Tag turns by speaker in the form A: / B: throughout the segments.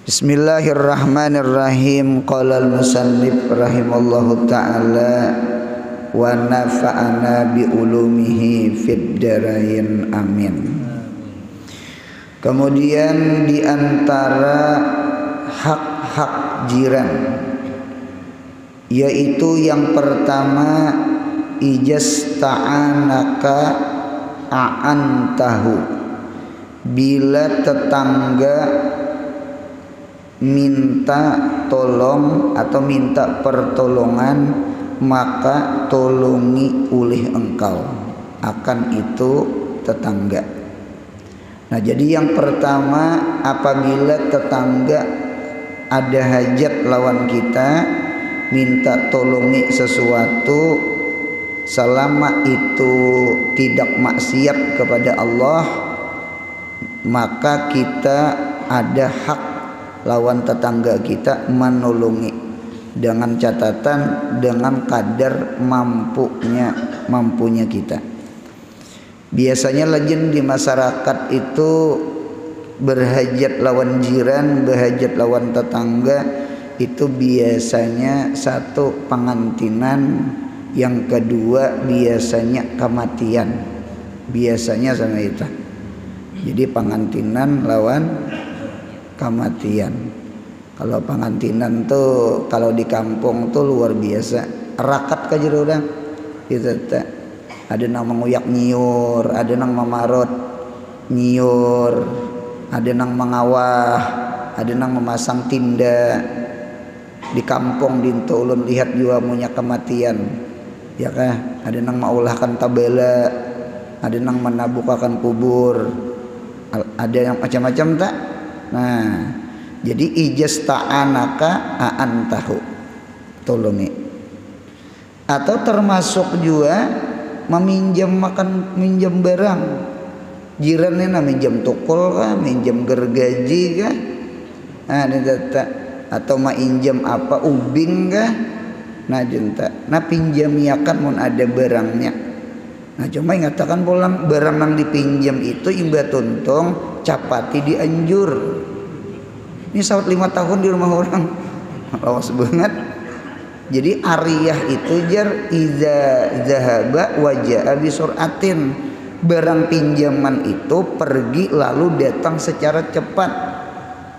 A: Bismillahirrahmanirrahim. Qala al-musannif rahimallahu ta'ala wa nafa'ana bi ulumihi fid darain amin. Kemudian di antara hak-hak jiran yaitu yang pertama ijasta'anaka a'antahu, bila tetangga minta tolong atau minta pertolongan, maka tolongi oleh engkau akan itu tetangga. Nah, jadi yang pertama, apabila tetangga ada hajat lawan kita, minta tolongi sesuatu, selama itu tidak maksiat kepada Allah, maka kita ada hak lawan tetangga kita menolongi, dengan catatan dengan kadar mampunya kita. Biasanya legend di masyarakat itu berhajat lawan jiran, berhajat lawan tetangga itu biasanya satu pengantinan, yang kedua biasanya kematian, biasanya sama itu. Jadi pengantinan lawan kematian. Kalau pengantinan tuh kalau di kampung tuh luar biasa, rakat ka jero urang gitu teh. Ada nang menguyak nyiur, ada nang memarot nyiur, ada nang mengawah, ada nang memasang tinda. Di kampung dintu ulun lihat juga punya kematian, ya kah? Ada nang maulahkan tabela, ada nang menabukakan kubur, ada yang macam-macam tak. Nah, jadi ijasta'anaka a'antahu, tolongi. Atau termasuk juga meminjam makan, minjam barang. Jirannya minjam tukul kah, minjam gergaji kah? Nah, atau mainjam apa ubing kah? Nah, jenta. Nah, pinjamiakan mun ada barangnya. Nah, cuma ingatakan pulang barang yang dipinjam itu imba tuntung capati dianjur. Ini sawat 5 tahun di rumah orang, lawas banget. Jadi ariyah itu jar iza zahaba waja'a bisuratin, barang pinjaman itu pergi lalu datang secara cepat.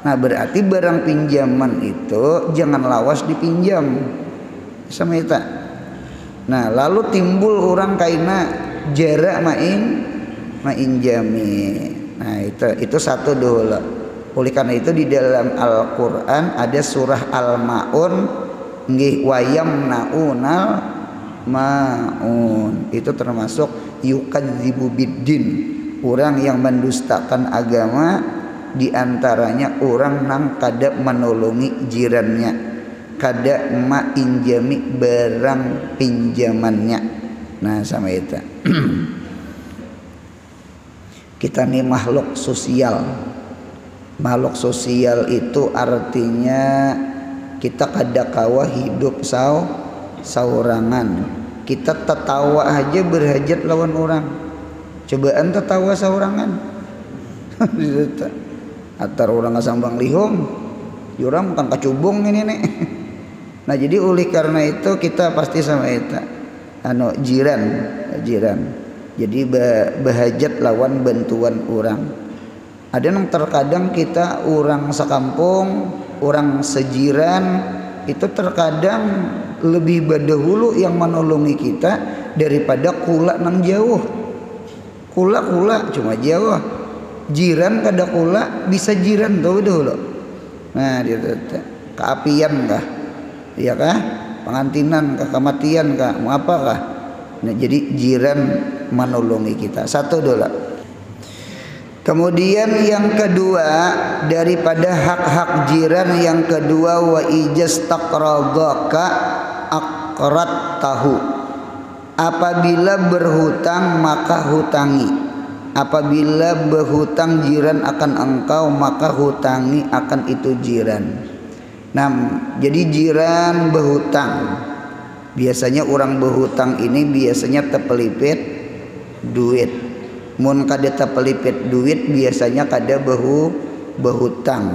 A: Nah, berarti barang pinjaman itu jangan lawas dipinjam sama itu. Nah, lalu timbul orang kaina jarak main jami. Nah, itu satu dulu. Oleh karena itu di dalam Al-Qur'an ada surah Al-Maun nggih wayamnaunal maun. Itu termasuk yukadzibu biddin, orang yang mendustakan agama, di antaranya orang nang kada menolongi jirannya, kada mainjami barang pinjamannya. Nah, sama itu. Kita nih makhluk sosial. Makhluk sosial itu artinya kita kada kawa hidup saurangan. Kita tertawa aja berhajat lawan orang. Cobaan tertawa saurangan. Atar orang ngasambang lihum, orang bukan kacubung ini nih. Nah, jadi oleh karena itu kita pasti sama itu jiran. Jadi berhajat lawan bantuan orang. Ada yang terkadang kita orang sekampung, orang sejiran itu terkadang lebih berdahulu yang menolongi kita daripada kula nang jauh. Kula cuma jauh. Jiran kada kula bisa jiran tuh dulu. Nah, dia keapian kah? Iya kah? Pengantinan kah? Kematian kah? Mau apa kah? Nah, jadi jiran menolongi kita. Satu dulu. Kemudian yang kedua, daripada hak-hak jiran yang kedua, wa ijastaqradaka aqradtahu, apabila berhutang maka hutangi. Apabila berhutang jiran akan engkau, maka hutangi akan itu jiran. Nah, jadi jiran berhutang. Biasanya orang berhutang ini biasanya terpelipet duit. Mun kada terpelipet duit biasanya kada berhutang.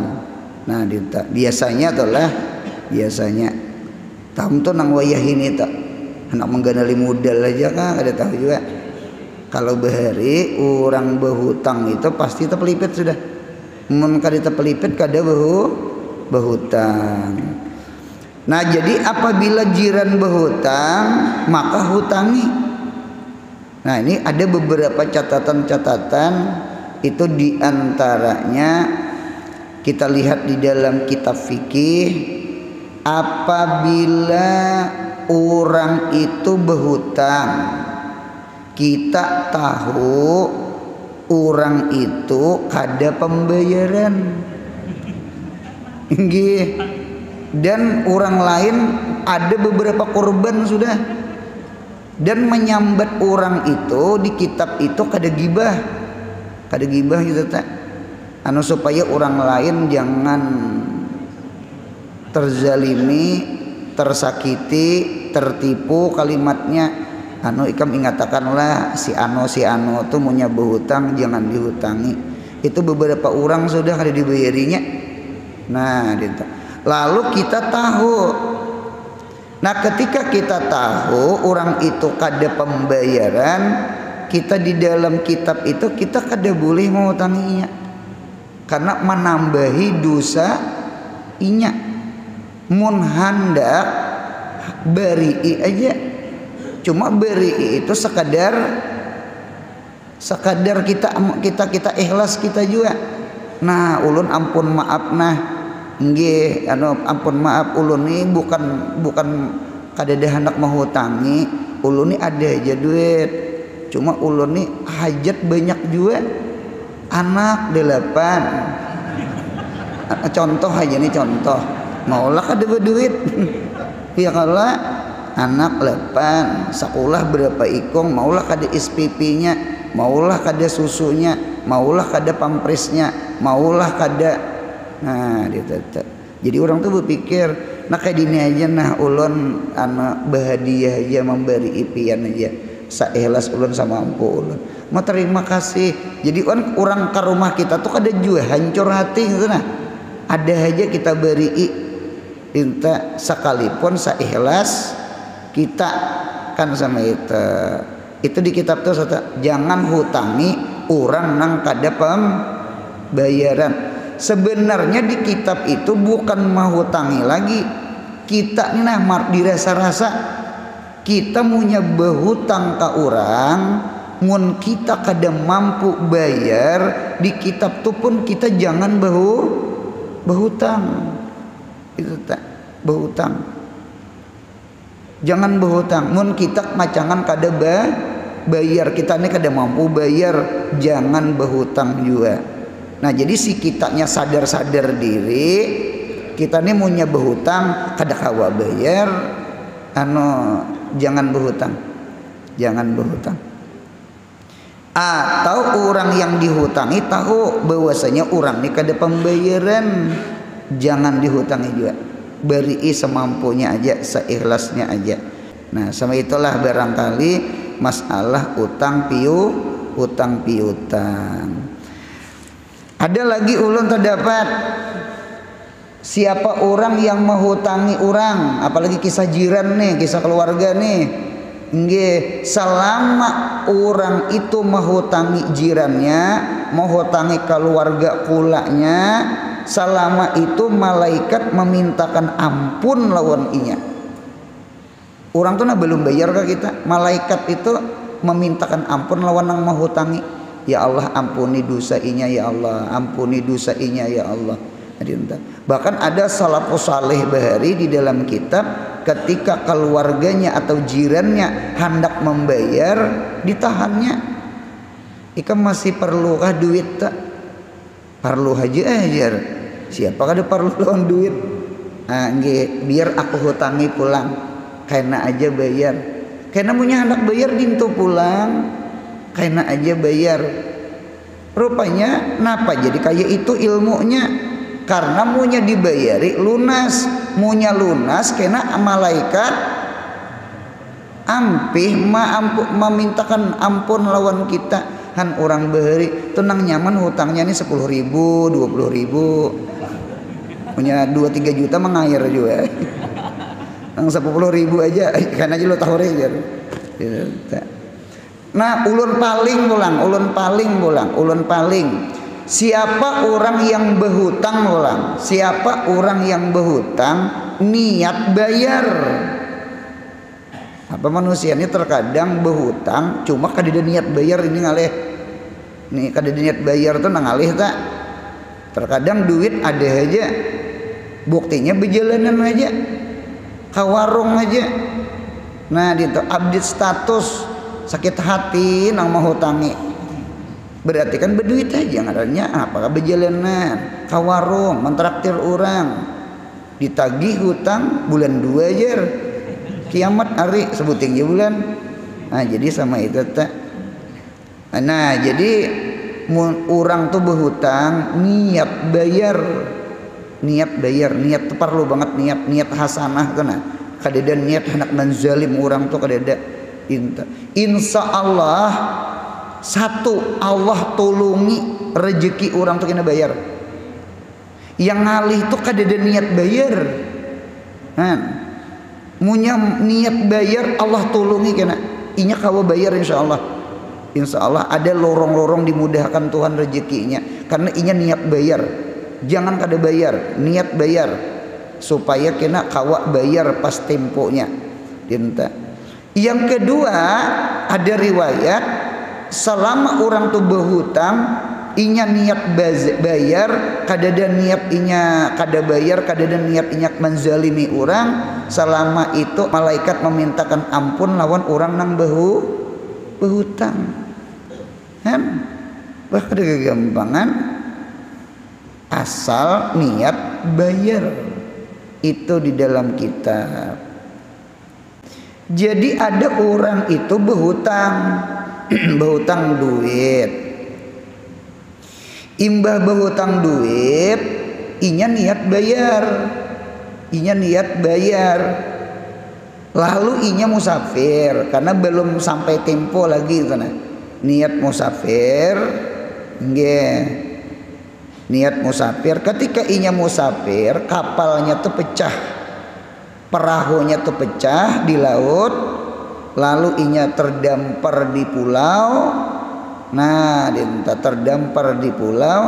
A: Nah biasanya adalah biasanya tahu tuh nang wayah ini tak anak mengganali modal aja kan ada tahu juga. Kalau bahari orang berhutang itu pasti terpelipet sudah. Mun kada terpelipet kada berhutang. Nah jadi apabila jiran berhutang maka hutangi. Nah ini ada beberapa catatan-catatan itu diantaranya kita lihat di dalam kitab fikih. Apabila orang itu berhutang kita tahu orang itu kada pembayaran dan orang lain ada beberapa korban sudah dan menyambat orang itu di kitab itu kada gibah gitu tak supaya orang lain jangan terzalimi, tersakiti, tertipu kalimatnya. Ikam ingatakanlah si ano tuh punya berhutang jangan dihutangi. Itu beberapa orang sudah ada dibayarinya. Nah, gitu. Lalu kita tahu. Nah, ketika kita tahu orang itu kada pembayaran, kita di dalam kitab itu kita kada boleh menghutanginya. Karena menambahi dosa inya. Mun hendak beri aja. Cuma beri itu sekadar kita ikhlas kita juga. Nah, ulun ampun maaf nah. Nggih, ampun maaf ulun ni bukan kada ada hendak menghutangi. Ulun ni ada aja duit. Cuma ulun ni hajat banyak juga. Anak 8. Contoh aja nih contoh. Maulah kada berduit. Ya kalau anak 8 sekolah berapa ikong maulah kada SPP-nya, maulah kada susunya, maulah kada pampresnya, maulah kada. Nah, jadi orang tuh berpikir nah kayak gini aja nah ulun anak berhadiah aja memberi ipian aja saikhlas ulun sama ampu ulun mau terima kasih. Jadi orang ke rumah kita tuh kada juga hancur hati gitu nah ada aja kita beri minta sekalipun saikhlas kita kan sama itu di kitab tuh jangan hutangi orang nang kada pembayaran. Sebenarnya di kitab itu bukan menghutangi lagi kita nih nah dirasa-rasa kita punya berhutang ke orang mun kita kada mampu bayar di kitab tuh pun kita jangan berhutang itu tak berhutang. Jangan berhutang. Mun kita macangan kada bayar kita ni kada mampu bayar, jangan berhutang juga. Nah jadi si kitanya sadar diri kita ni punya berhutang kada kawa bayar, jangan berhutang, Atau orang yang dihutangi tahu bahwasanya orang ni kada pembayaran, jangan dihutangi juga. Beri semampunya aja, seikhlasnya aja. Nah sama itulah barangkali masalah utang piutang. Ada lagi ulun terdapat siapa orang yang menghutangi orang, apalagi kisah jiran nih, kisah keluarga nih. Nggih, selama orang itu menghutangi jirannya, menghutangi keluarga pulanya, selama itu malaikat memintakan ampun lawan inya. Orang tuh belum bayar ke kita, malaikat itu memintakan ampun lawan yang menghutangi. Ya Allah ampuni dosa inya ya Allah, ampuni dosa inya ya Allah. Bahkan ada salafus saleh bahari di dalam kitab ketika keluarganya atau jirannya hendak membayar ditahannya. Ika masih perlukah duit tak? Perlu aja ajar. Siapa kada perlu lawan duit? Biar aku hutangi pulang. Karena aja bayar. Karena punya anak bayar dintu pulang. Karena aja bayar. Rupanya napa jadi kayak itu ilmunya? Karena munya dibayari lunas, munya lunas kena malaikat ampih memintakan ampun lawan kita. Han orang bahari tenang nyaman hutangnya ini 10.000, 20.000. punya 2-3 juta mengair juga. Yang 10.000 aja kan aja lo tahu aja. Nah, ulun paling. Siapa orang yang berhutang ulang? Siapa orang yang berhutang niat bayar? Apa manusia ini terkadang berhutang cuma kada niat bayar ini ngalih. Nih kada niat bayar tuh ngalih tak? Terkadang duit ada aja. Buktinya berjalanan aja. Ke warung aja. Nah, itu update status sakit hati nang mau hutangi. Berarti kan berduit aja ngaranya apakah berjalanan ke warung mentraktir orang ditagih hutang bulan 2 aja kiamat hari sebuting bulan. Nah jadi sama itu tak. Nah jadi orang tuh berhutang niat bayar, niat tuh perlu banget niat hasanah kan. Kadeda niat hendak menzalim orang tuh kadeda insya Allah. Satu, Allah tolongi rezeki orang tuh kena bayar. Yang ngalih tuh kadada niat bayar. Munya niat bayar Allah tolongi kena. Inya kawa bayar insya Allah. Insya Allah ada lorong-lorong dimudahkan Tuhan rezekinya. Karena inya niat bayar. Jangan kada bayar, niat bayar supaya kena kawa bayar pas temponya. Yang kedua ada riwayat selama orang tuh berhutang inya niat bayar kadada niat inya kada bayar kadada niat inya menzalimi orang selama itu malaikat memintakan ampun lawan orang nang berhutang kan bah kada kegampangan asal niat bayar itu di dalam kitab. Jadi ada orang itu berhutang berhutang duit, imbah berhutang duit inya niat bayar lalu inya musafir karena belum sampai tempo lagi karena niat musafir niat musafir ketika inya musafir kapalnya tuh pecah, perahunya tuh pecah di laut. Lalu inya terdampar di pulau. Nah, dia terdampar di pulau.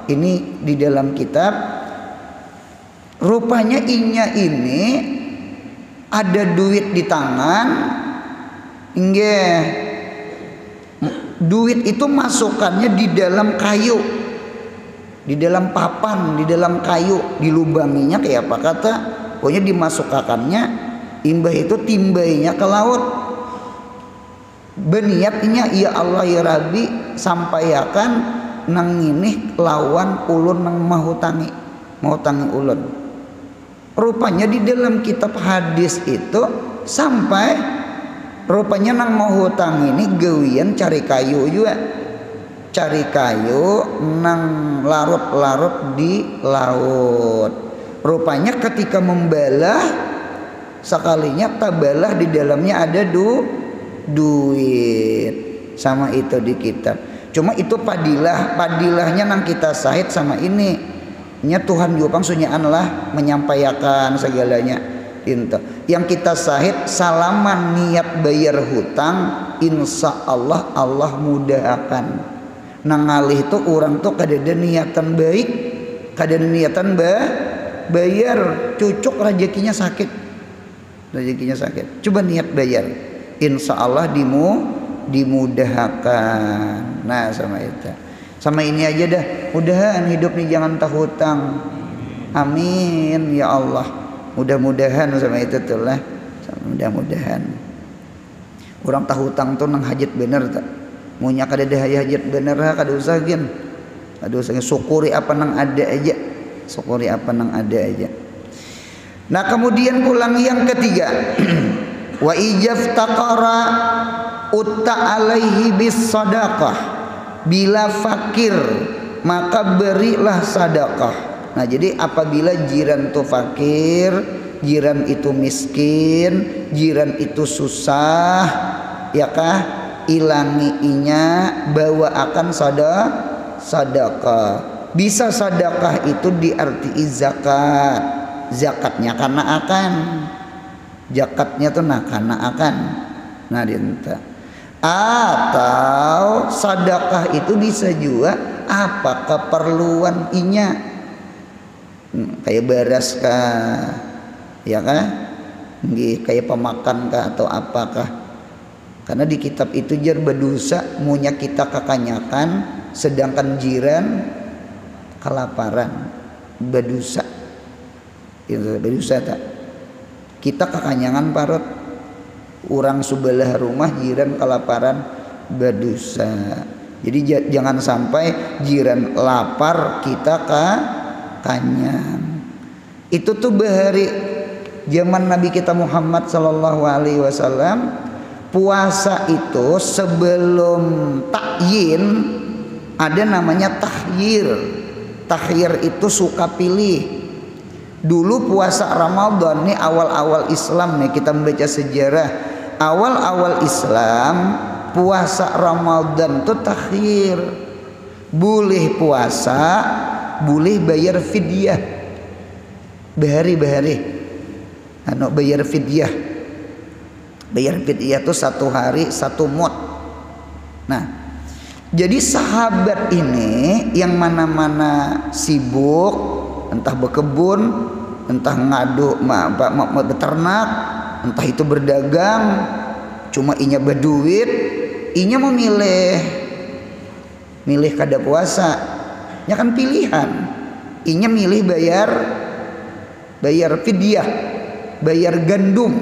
A: Ini di dalam kitab. Rupanya inya ini ada duit di tangan. Inggih. Duit itu masukannya di dalam kayu. Di dalam papan, di dalam kayu, dilubanginya kayak apa kata? Pokoknya dimasukkannya imbah itu timbainya ke laut. Beniatnya ya Allah ya Rabbi sampaikan nang ini lawan ulun nang mau tangi ulun. Rupanya di dalam kitab hadis itu sampai rupanya nang mau hutang ini gawian cari kayu juga, cari kayu nang larut-larut di laut. Rupanya ketika membalah sekalinya tabalah di dalamnya ada duit sama itu di kitab. Cuma itu padilahnya nang kita sahid sama ini nya Tuhan juga sunyaan lah menyampaikan segalanya itu. Yang kita sahid salaman niat bayar hutang insya Allah Allah mudahkan. Nang ngalih itu orang tuh kadada niatan baik, kadada niatan bayar cucuk rezekinya sakit. Coba niat bayar insya Allah dimudahkan. Nah sama itu, sama ini aja dah, mudahan hidup nih jangan tak hutang, amin ya Allah. Mudah-mudahan sama itu tuh lah, mudah-mudahan orang tak hutang tuh nang hajat bener tak, munya kada dah hajat bener kada usah gin, kada usah syukuri apa nang ada aja, syukuri apa nang ada aja. Nah kemudian pulang yang ketiga wa ijaftaqara utta alaihi bis sadaqah, bila fakir maka berilah sedekah. Nah jadi apabila jiran itu fakir, jiran itu miskin, jiran itu susah, ya kah, ilangi inya bawa akan sedekah. Bisa sedekah itu diarti zakat. Zakatnya karena akan. Zakatnya tuh karena akan. Nah dinta. Atau sedekah itu bisa juga apa keperluan inya. Kayak beras kah? Ya kah? Kayak pemakan kah atau apakah? Karena di kitab itu jar berdosa munya kita kekanyakan sedangkan jiran kelaparan berdosa. Itu berdosa tak? Kita kekanyangan parot orang sebelah rumah jiran kelaparan berdosa. Jadi jangan sampai jiran lapar kita kanyang. Itu tuh bahari zaman Nabi kita Muhammad sallallahu alaihi wasallam, puasa itu sebelum takyin ada namanya tahyir. Tahyir itu suka pilih. Dulu puasa Ramadan nih awal-awal Islam nih, kita membaca sejarah awal-awal Islam puasa Ramadan tuh tahyir. Boleh puasa, boleh bayar fidyah. Bahari bayar fidyah. Bayar fidyah tuh 1 hari 1 mud. Nah, jadi sahabat ini yang mana-mana sibuk, entah berkebun, entah ngadu beternak, entah itu berdagang, cuma inya berduit, inya memilih kada puasa. Ya kan pilihan. Inya milih bayar fidyah, bayar gandum,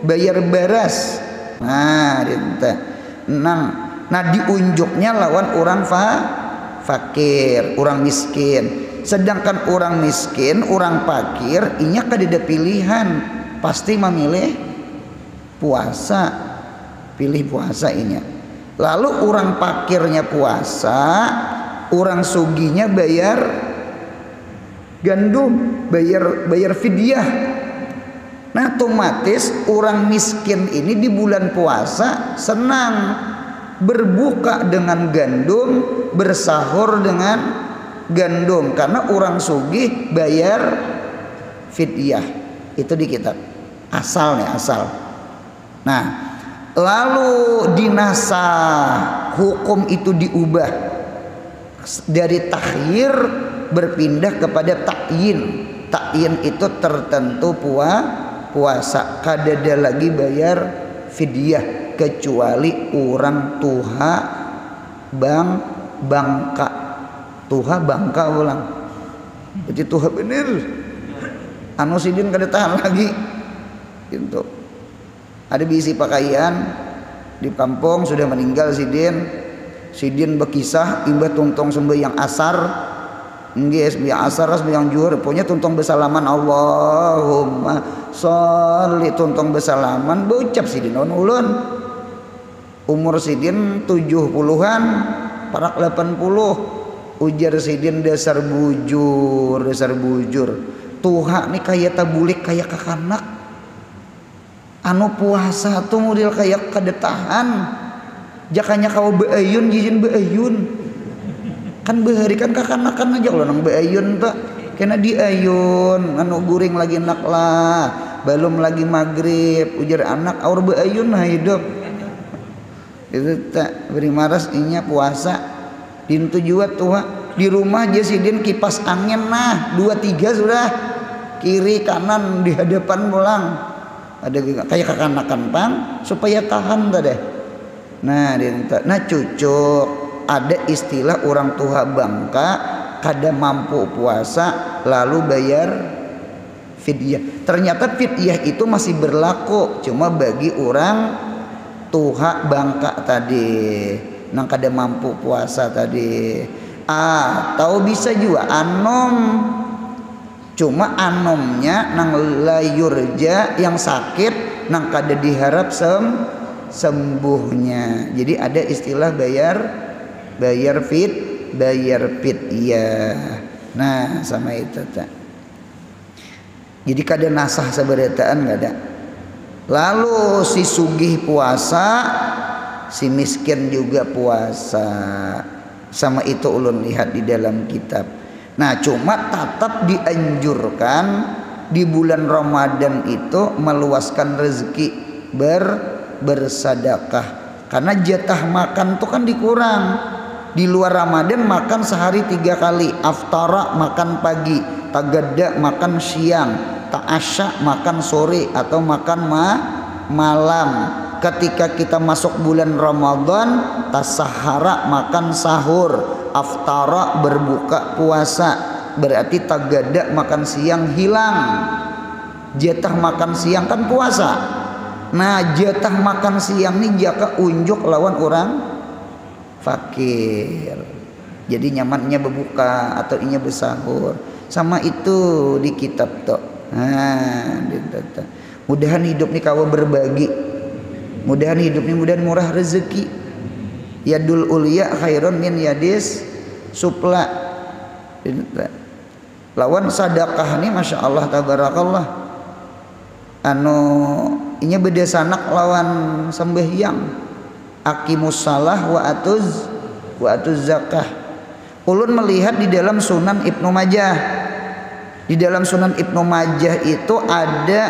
A: bayar beras. Nah, diunjuknya lawan orang fakir, orang miskin. Sedangkan orang miskin, orang fakir, inya kada pilihan, pasti memilih puasa, pilih puasa inya. Lalu orang fakirnya puasa, orang suginya bayar gandum, bayar fidyah. Nah, otomatis orang miskin ini di bulan puasa senang berbuka dengan gandum, bersahur dengan gandum, karena orang sugih bayar fidyah. Itu di kitab asalnya asal. Nah, lalu dinasah, hukum itu diubah dari tahyir berpindah kepada takyin. Takyin itu tertentu puasa, kadada lagi bayar fidyah kecuali orang tuha bangka. Tuha bangka ulang. Jadi tuha bener. Anu sidin kada tahan lagi. Gitu. Ada bisi pakaian di kampung sudah meninggal sidin. Sidin berkisah imbah tuntong sembahyang asar. Nggih sembahyang asar sembahyang zuhur, pokoknya tuntong bersalaman Allahumma sholli, tuntong bersalaman beucap sidin ulun. Umur sidin 70-an, parak 80. Ujar sidin dasar bujur. Tuha nih kayak tabulik kayak kakanak. Anu puasa tuh model kayak kadetahan. Jakanya kau beayun jijin beayun. Kan behari kan kakanakan aja kalau nang beayun tuh. Kena diayun, anu guring lagi enak lah. Belum lagi maghrib, ujar anak aur beayun nah hidup. Itu tak beri maras inya puasa. Dintu juga tuh di rumah aja sidin kipas angin nah 2-3 sudah, kiri kanan di hadapan pulang ada kayak kekanakan pang supaya tahan tadi. Nah dinta, nah cucuk ada istilah orang tua bangka kada mampu puasa lalu bayar fidyah. Ternyata fidyah itu masih berlaku cuma bagi orang tua bangka tadi nang kada mampu puasa tadi. Atau bisa juga anom, cuma anomnya nang layurja yang sakit nang kada diharap sembuhnya. Jadi ada istilah bayar fidyah. Nah sama itu tak. Jadi kada nasah sabarataan kada. Lalu si sugih puasa, si miskin juga puasa. Sama itu ulun lihat di dalam kitab. Nah, cuma tetap dianjurkan di bulan Ramadan itu meluaskan rezeki, bersedekah. Karena jatah makan tuh kan dikurang. Di luar Ramadan makan sehari 3 kali, aftara makan pagi, tagadda makan siang, ta'asya makan sore atau makan malam. Ketika kita masuk bulan Ramadan, tasahara makan sahur, aftara berbuka puasa, berarti tagadda makan siang hilang. Jatah makan siang kan puasa. Nah, jatah makan siang ini jaka unjuk lawan orang fakir. Jadi nyamannya berbuka atau inya bersahur. Sama itu di kitab tuh. Nah, mudahan hidup nih kawa berbagi. Mudahan hidup ini mudahan murah rezeki. Yadul ulya khairun min yadis supla. Lawan sedekah nih masya Allah tabarakallah. Inya beda sanak lawan sembahyang. Aqimus salah wa atuz zakah. Ulun melihat di dalam Sunan Ibnu Majah. Di dalam Sunan Ibnu Majah itu ada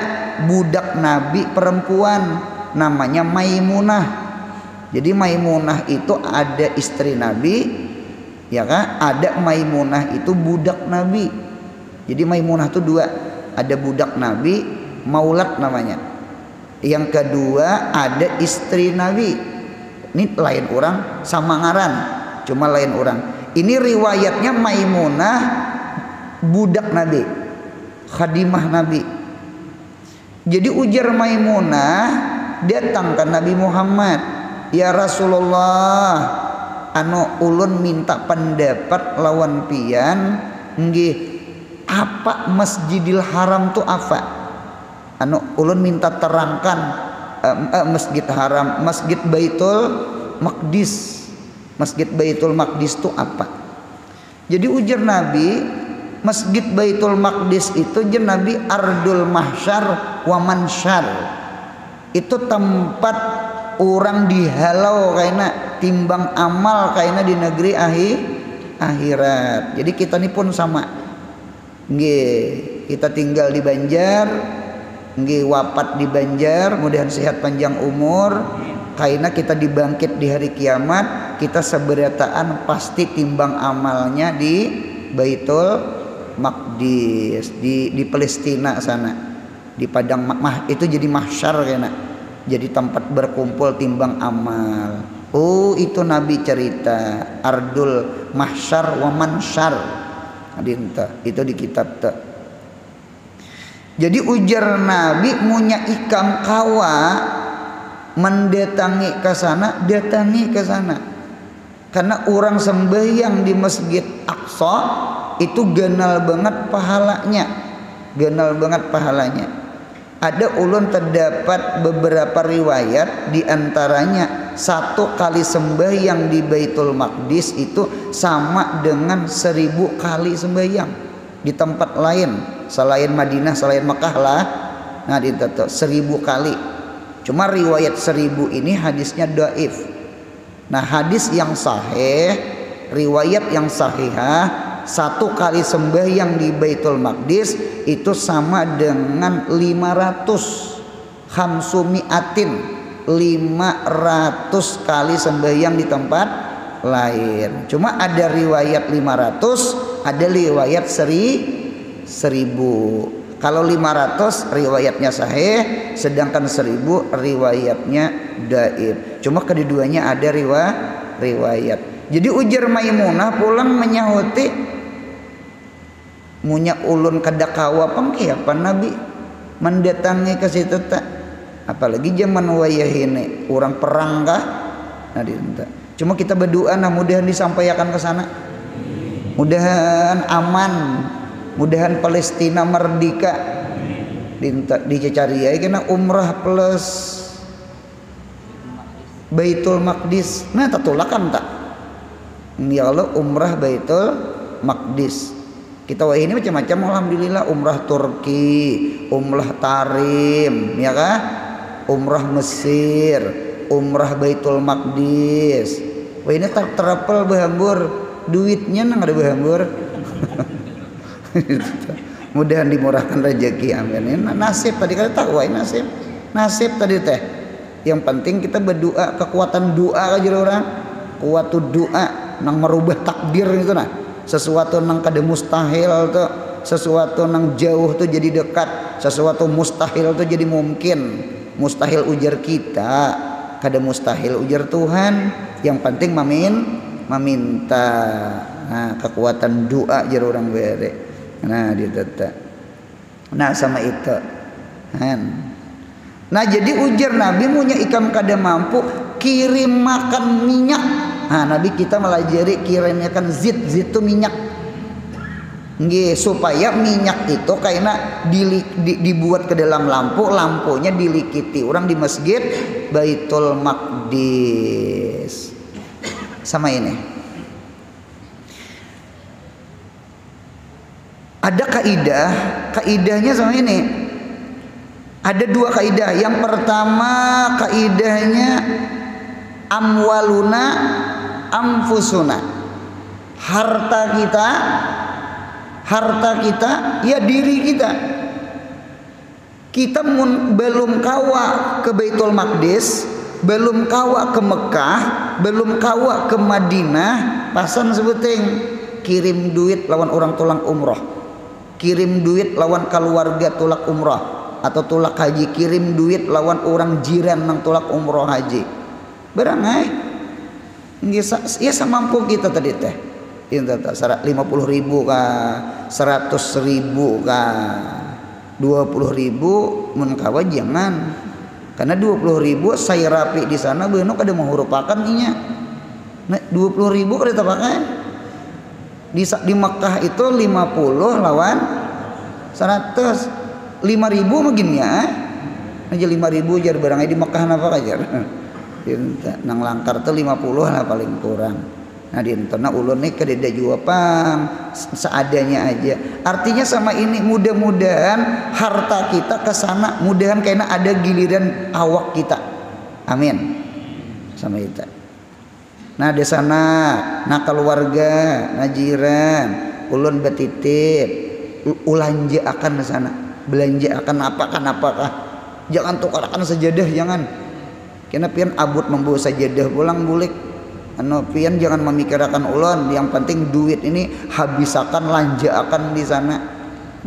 A: budak Nabi perempuan namanya Maimunah. Jadi Maimunah itu ada istri Nabi, ya kan? Ada Maimunah itu budak Nabi. Jadi Maimunah itu dua, ada budak Nabi, Maulat namanya. Yang kedua ada istri Nabi. Ini lain orang sama ngaran, cuma lain orang. Ini riwayatnya Maimunah budak Nabi, khadimah Nabi. Jadi ujar Maimunah datang ke Nabi Muhammad, ya Rasulullah, ulun minta pendapat lawan pian, nggih, apa Masjidil Haram tu apa? Ulun minta terangkan. Masjid Haram, Masjid Baitul Maqdis. Masjid Baitul Maqdis itu apa? Jadi ujar Nabi, Masjid Baitul Maqdis itu jen Nabi ardul mahsyar wa mansyar. Itu tempat orang dihalau kaina timbang amal kaina di negeri akhirat. Jadi kita ini pun sama. Nggih, kita tinggal di Banjar, nggih wafat di Banjar, mudahan sehat panjang umur. Kaina kita dibangkit di hari kiamat, kita seberataan pasti timbang amalnya di Baitul Maqdis, di Palestina sana, di padang itu jadi mahsyar kena, jadi tempat berkumpul timbang amal. Oh, itu Nabi cerita ardul mahsyar wa mansyar. Itu di kitab tak. Jadi ujar Nabi punya ikam kawa mendatangi ke sana, datangi ke sana. Karena orang sembahyang di Masjid Aqsa itu ganal banget pahalanya. Ganal banget pahalanya. Ada ulun terdapat beberapa riwayat, di antaranya 1 kali sembahyang di Baitul Maqdis itu sama dengan 1000 kali sembahyang di tempat lain selain Madinah, selain Mekah lah. Nah, itu 1000 kali. Cuma riwayat 1000 ini hadisnya dhaif. Nah, hadis yang sahih, riwayat yang sahihah, 1 kali sembahyang di Baitul Maqdis itu sama dengan 500 khamsumiatin, 500 kali sembahyang di tempat lain. Cuma ada riwayat 500, ada riwayat 1000. Kalau 500 riwayatnya sahih, sedangkan 1000 riwayatnya dhaif. Cuma keduanya ada riwayat. Jadi ujar Maimunah pulang menyahuti, munya ulun kadakawa pengkiapan Nabi mendatangi ke situ tak. Apalagi zaman wayah ini orang perang kah? Nah, cuma kita berdoa, nah mudahan disampaikan ke sana. Mudahan aman, mudahan Palestina merdeka. Dicari ya kena umrah plus Baitul Maqdis. Nah, tatulakan tak? Ya Allah, umrah Baitul Maqdis. Kita wah ini macam-macam, alhamdulillah, umrah Turki, umrah Tarim, ya kah? Umrah Mesir, umrah Baitul Maqdis. Wah ini tak terapel bahambur, duitnya nang ada bahambur. Mudahan dimurahkan rezeki, amin. Nasib tadi kata takwa, nasib tadi teh. Yang penting kita berdoa, kekuatan doa aja orang. Kuat doa nang merubah takdir itu nah. Sesuatu nang kada mustahil tuh, sesuatu nang jauh tuh jadi dekat, sesuatu mustahil tuh jadi mungkin. Mustahil ujar kita, kada mustahil ujar Tuhan. Yang penting meminta. Nah, kekuatan doa jar orang bere. Nah, ditata. Nah, sama itu. Nah, jadi ujar Nabi punya ikam kada mampu kirim makan minyak. Nah, Nabi kita melajari kirimkan zit itu minyak. Nggih, supaya minyak itu kayaknya dibuat ke dalam lampunya dilikiti orang di masjid Baitul Maqdis. Sama ini. Ada kaidahnya sama ini. Ada dua kaidah. Yang pertama kaidahnya amwaluna anfusuna. Harta kita ya diri kita. Kita belum kawa ke Baitul Maqdis, belum kawa ke Mekah, belum kawa ke Madinah, pasan sebuting kirim duit lawan orang tulang umroh. Kirim duit lawan keluarga tulak umrah atau tulak haji, kirim duit lawan orang jiran nang tulak umroh haji. Berangai ya semampu kita tadi teh. Inta 50.000 kah, 100.000 kah, 20.000 mun kawa jangan. Karena 20.000 saya rapi di sana beuneu kada menghurupakan nya. Nah, 20.000 kada tapakan. Di Mekah itu 50 lawan 100. 5.000 mungkinnya aja 5.000 jar barangnya di Mekah napa ajar. Nang langkar tuh 50 lah paling kurang. Nah di intona ulun nih kededa jua pang seadanya aja. Artinya sama ini mudah-mudahan harta kita ke sana, mudahan kayaknya ada giliran awak kita. Amin. Sama itu. Nah di sana, nah keluarga, nah jiran, ulun betitip, ulanja akan ke sana, belanja akan apakah, jangan tukarkan sajadah, jangan. Kena pian abut membawa sajadah pulang bulik, anu pian jangan memikirkan ulun, yang penting duit ini habisakan, lanja akan di sana,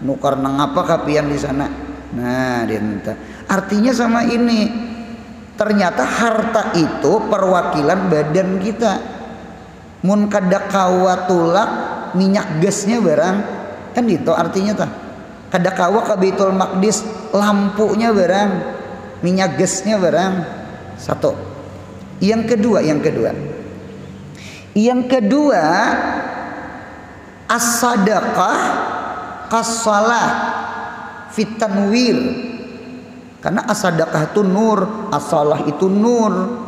A: nukar nang apakah pian di sana. Nah dinta, artinya sama ini. Ternyata harta itu perwakilan badan kita. Mun kada kawa tulak minyak gasnya barang kan itu artinya tah. Kada kawa ke Baitul Maqdis lampunya barang, minyak gasnya barang. Satu. Yang kedua as-sadaqah kas-shalah fit tanwir. Karena as-sadaqah itu nur, as-shalah itu nur.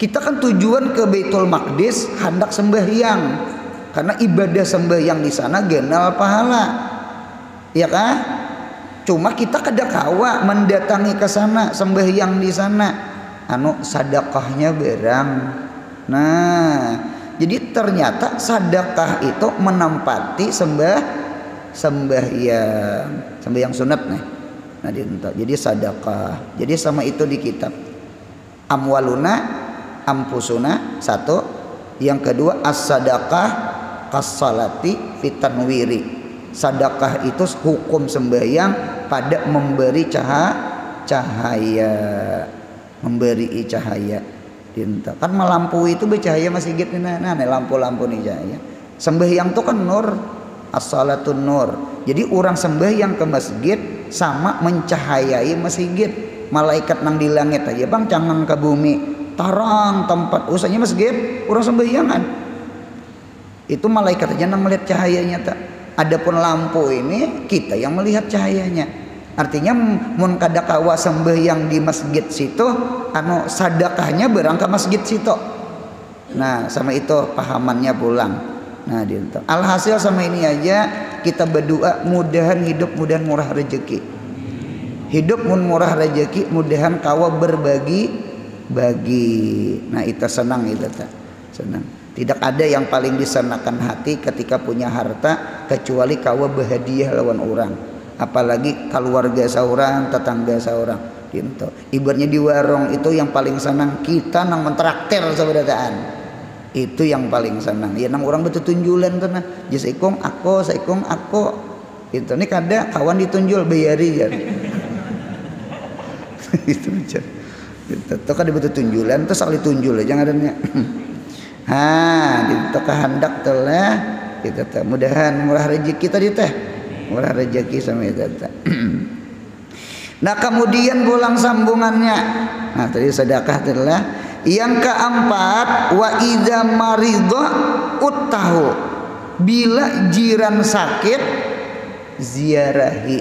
A: Kita kan tujuan ke Baitul Maqdis hendak sembahyang. Karena ibadah sembahyang di sana genal pahala. Ya kan? Cuma kita kada kawa mendatangi ke sana, sembahyang di sana. Anu sedekahnya barang. Nah, jadi ternyata sedekah itu menempati sembahyang sunat nih. Nah, jadi sedekah. Jadi sama itu di kitab. Amwaluna ampusuna satu, yang kedua as-sadaqah kas-salati fit tanwiri. Sedekah itu hukum sembahyang pada memberi cahaya, memberi cahaya. Dinta kan melampui itu bercahaya masih gitu nah lampu-lampu nih cahaya. Sembahyang itu kan nur, as-salatun nur. Jadi orang sembahyang ke masjid sama mencahayai masjid. Malaikat nang di langit aja bang cangang ke bumi, tarang tempat usahanya masjid, orang sembahyangan. Itu malaikat aja nang melihat cahayanya tak. Adapun lampu ini kita yang melihat cahayanya. Artinya mun kada kawa sembahyang di masjid situ, anu sedekahnya berangkat masjid situ. Nah, sama itu pahamannya pulang. Nah, dinten. Alhasil sama ini aja kita berdoa mudahan hidup mudahan murah rezeki. Hidup mun murah rezeki mudahan kawa berbagi. Nah, itu senang itu tak. Senang. Tidak ada yang paling disenangkan hati ketika punya harta kecuali kawa berhadiah lawan orang, apalagi keluarga seorang, tetangga seorang gitu. Ibaratnya di warung itu yang paling senang kita nang mentraktir sabadataan, itu yang paling senang ya, nang orang betul tunjulan tuh nah jasikung aku saikung aku itu nih kada kawan ditunjul bayari ya itu aja itu kan betul tunjulan terus sekali tunjul aja ngadanya itu kehendak telah kita teh mudahan murah rezeki tadi teh murah rezeki sama itu teh. Nah kemudian pulang sambungannya, nah tadi sedekah telah. Yang keempat, wa idza maridha uttahu, bila jiran sakit ziarahi.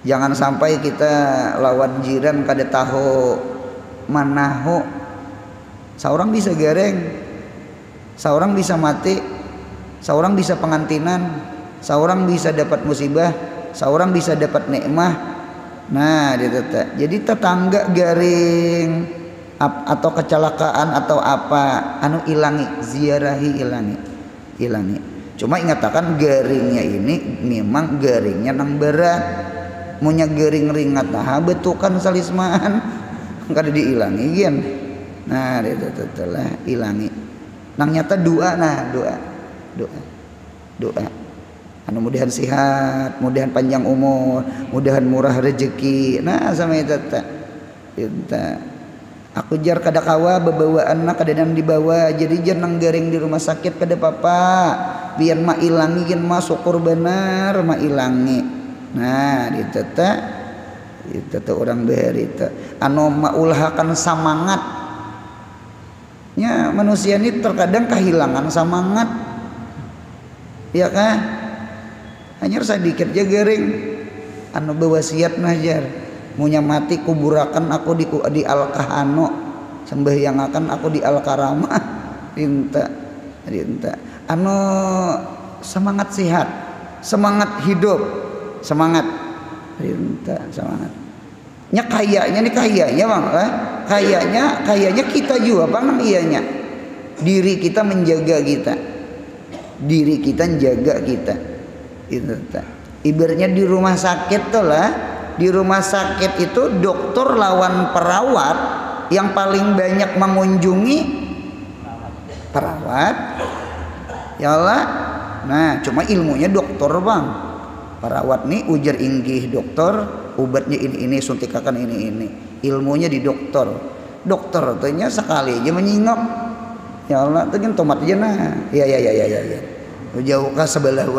A: Jangan sampai kita lawan jiran kada tahu manahu, seorang bisa gareng, seorang bisa mati, seorang bisa pengantinan, seorang bisa dapat musibah, seorang bisa dapat nikmah. Nah jadi tetangga garing atau kecelakaan atau apa anu ilangi, ziarahi, ilangi. Cuma ingatakan garingnya ini memang garingnya nang berat, munya garing ringat nah betukan salismaan kada diilangi kan. Nah lah ilangi nang nyata doa, nah doa anu mudahan sehat, mudahan panjang umur, mudahan murah rezeki. Nah sama itu aku jar kada kawa bawa anak kada nang dibawa, jadi jar nang garing di rumah sakit kada papa, biar mak ilangi kan mak syukur benar mak ilangi. Nah itu orang bahari itu anu mak ulhakan semangat nya manusia ini terkadang kehilangan semangat ya kan. Hanya sedikit aja garing anu bewasiat najar munya mati kuburakan aku di alkahano, sembahyangakan aku di alkarama. Rinta anu semangat sehat, semangat hidup, semangat rinta semangat nya kayaknya nih kayaknya bang kayaknya kita juga bang iyanya diri kita menjaga kita, diri kita menjaga kita. Ibaratnya di rumah sakit tuh lah, di rumah sakit itu dokter lawan perawat yang paling banyak mengunjungi perawat ya Allah. Nah cuma ilmunya dokter bang, perawat nih ujar inggih dokter, obatnya ini suntikakan ini, ilmunya di dokter tuhnya sekali aja menyingok ya Allah tuh kan tomat aja nah ya jauh ke sebelah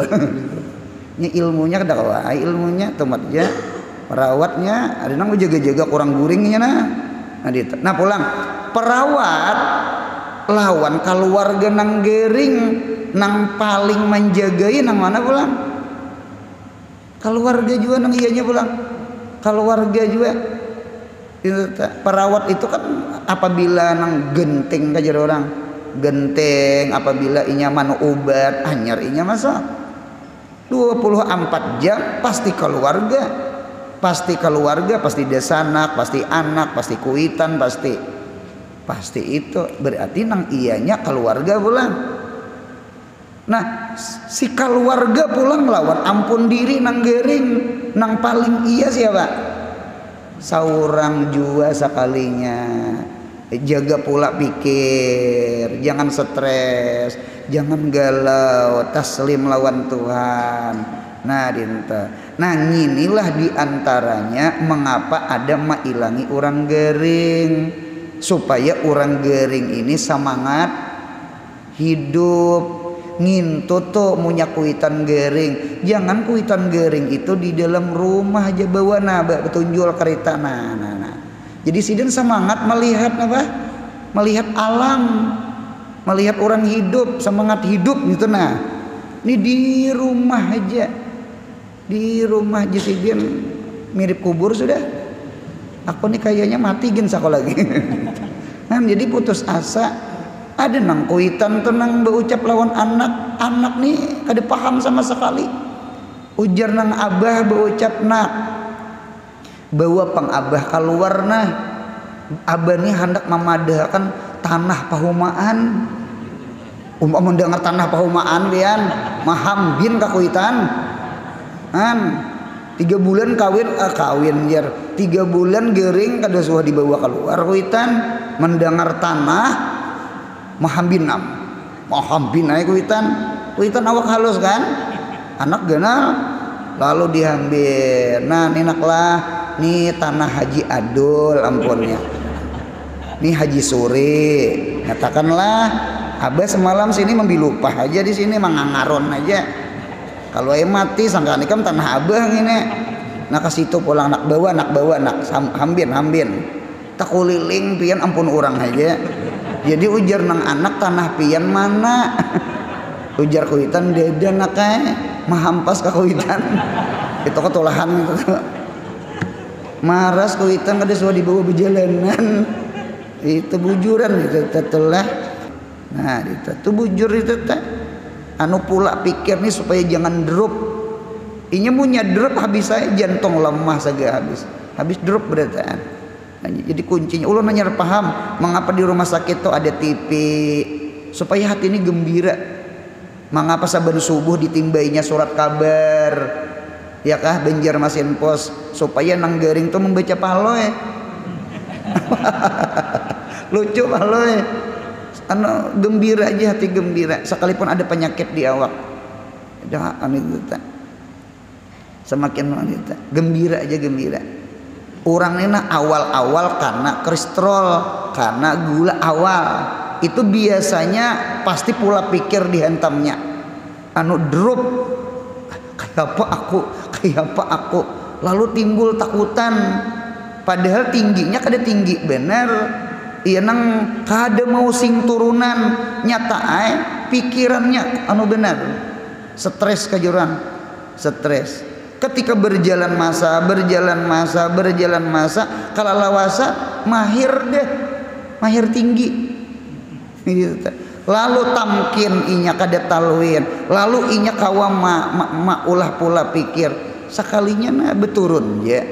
A: ini ilmunya kada kawa, ilmunya tomatnya perawatnya ada nang jaga-jaga kurang guringnya nah pulang perawat lawan keluarga nang gering nang paling menjagai nang mana pulang keluarga juga nang iyanya pulang keluarga juga itu perawat itu kan apabila nang genting kajar orang genteng apabila inya manu obat anyar inya masa 24 jam pasti keluarga, pasti desanak, pasti anak, pasti kuitan, pasti itu berarti nang iyanya keluarga pulang. Nah si keluarga pulang lawan ampun diri nang gering nang paling iya siapa? Seorang jua sekalinya. Jaga pula pikir, jangan stres, jangan galau, taslim lawan Tuhan. Nah inilah diantaranya mengapa ada mailangi orang gering, supaya orang gering ini semangat hidup. Ngintut tuh munya kuitan gering, jangan kuitan gering itu di dalam rumah aja bawa betunjul kereta nah. Jadi sidin semangat melihat apa? Melihat alam, melihat orang hidup, semangat hidup gitu nah. Ini di rumah aja sidin mirip kubur sudah. Aku nih kayaknya mati gen sekolah lagi. Nah, jadi putus asa. Ada nang kuitan tenang berucap lawan anak nih kada paham sama sekali. Ujar nang abah berucap nak bawa pang abah keluar nah abah nih hendak memadahkan tanah pahumaan. Mendengar tanah pahumaan pian mahambin kakuitan an 3 bulan kawin jer 3 bulan gering kada suah dibawa keluar kuitan mendengar tanah mahambin ae kuitan awak halus kan anak genal lalu diambil nah ninaklah nih tanah Haji Adul ampunnya nih Haji Suri katakanlah Abah semalam sini membilupah aja di sini mangangaron aja. Kalau mati sangka nikam tanah abah ngene. Nah ke situ pulang anak bawa hambin. Tak kuliling pian ampun orang aja. Jadi ujar nang anak tanah pian mana? Ujar kuitan deda nak mahampas ka kuitan. Itu ketulahan itu. Maras kuitan kada suah dibawa berjalanan. Itu bujuran itu tetelah. Nah itu bujur itu teh anu pula pikir nih supaya jangan drop inya punya drop habis saya jantung lemah saja habis drop berarti nah, jadi kuncinya ulun hanya paham mengapa di rumah sakit tuh ada TV supaya hati ini gembira mengapa saban subuh ditimbainya surat kabar ya kah Banjarmasin Pos supaya nang garing tuh membaca paloe lucu paloe anu gembira aja hati gembira sekalipun ada penyakit di awak dah anu itu semakin wanita gembira aja gembira orang ini awal-awal karena kolesterol karena gula awal itu biasanya pasti pola pikir dihantamnya anu drop kayak apa aku lalu timbul takutan padahal tingginya kada tinggi bener iya nang kada mau sing turunan nyata pikirannya anu benar stres kajuran stres ketika berjalan masa kalalawasa mahir tinggi lalu tamkin inya kada talwin lalu inya kawa ulah pula pikir sekalinya nah beturun ya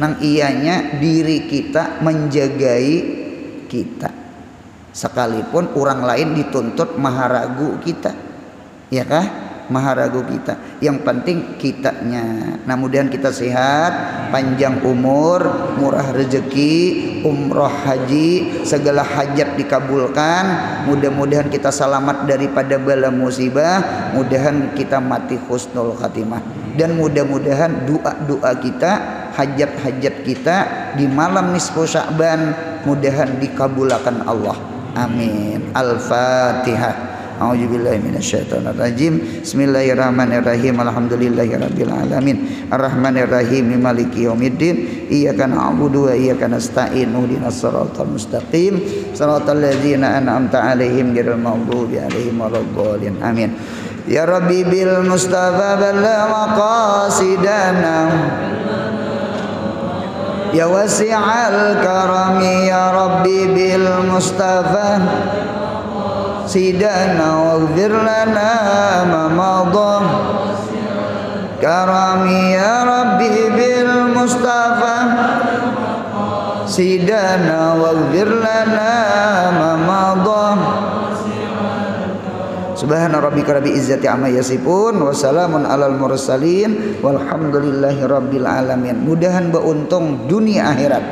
A: nang ianya diri kita menjagai kita sekalipun orang lain dituntut maharagu kita ya kah maharagu kita yang penting kitanya nah mudahan kita sehat panjang umur murah rezeki umroh haji segala hajat dikabulkan mudah-mudahan kita selamat daripada bala musibah mudahan kita mati husnul khatimah dan mudah-mudahan doa-doa kita hajat-hajat kita di malam nisfu Sya'ban mudahan dikabulkan Allah amin al-fatihah a'udzubillahi minasyaitonir rajim bismillahirrahmanirrahim alhamdulillahirabbil alamin arrahmanirrahim maliki yaumiddin iyyaka na'budu wa iyyaka nasta'in ihdinas siratal mustaqim siratal ladzina an'amta 'alaihim ghairil maghdubi 'alaihim waladdallin amin ya rabbi bil mustafa balagha qasidana ya wasi'al karami ya rabbi bil mustafa sidana waghfir lana ma madha karami ya rabbi bil mustafa sidana waghfir lana ma madha subhana rabbika rabbil izzati amma yasifun wa salamun alal mursalin walhamdulillahi rabbil alamin mudahan beruntung dunia akhirat